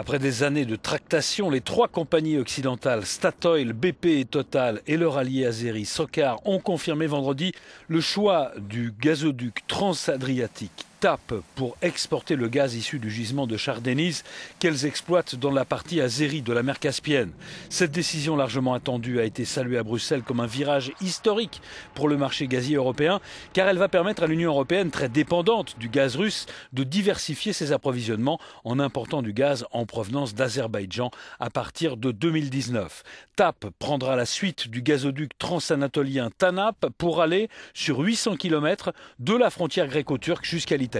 Après des années de tractation, les trois compagnies occidentales, Statoil, BP et Total, et leur allié azéri SOCAR, ont confirmé vendredi le choix du gazoduc transadriatique TAP pour exporter le gaz issu du gisement de Shah Deniz qu'elles exploitent dans la partie azérie de la mer Caspienne. Cette décision largement attendue a été saluée à Bruxelles comme un virage historique pour le marché gazier européen, car elle va permettre à l'Union européenne, très dépendante du gaz russe, de diversifier ses approvisionnements en important du gaz en provenance d'Azerbaïdjan à partir de 2019. TAP prendra la suite du gazoduc transanatolien TANAP pour aller sur 800 km de la frontière gréco-turque jusqu'à l'Italie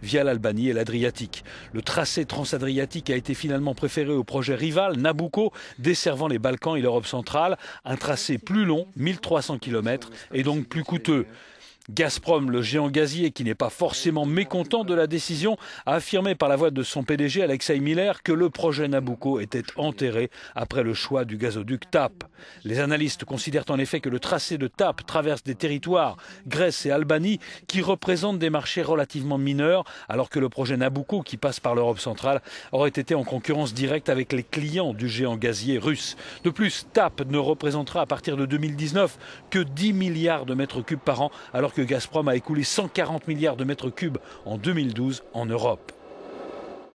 via l'Albanie et l'Adriatique. Le tracé transadriatique a été finalement préféré au projet rival Nabucco desservant les Balkans et l'Europe centrale, un tracé plus long, 1300 km, et donc plus coûteux. Gazprom, le géant gazier, qui n'est pas forcément mécontent de la décision, a affirmé par la voix de son PDG Alexei Miller que le projet Nabucco était enterré après le choix du gazoduc TAP. Les analystes considèrent en effet que le tracé de TAP traverse des territoires, Grèce et Albanie, qui représentent des marchés relativement mineurs, alors que le projet Nabucco, qui passe par l'Europe centrale, aurait été en concurrence directe avec les clients du géant gazier russe. De plus, TAP ne représentera à partir de 2019 que 10 milliards de mètres cubes par an, alors que Gazprom a écoulé 140 milliards de mètres cubes en 2012 en Europe.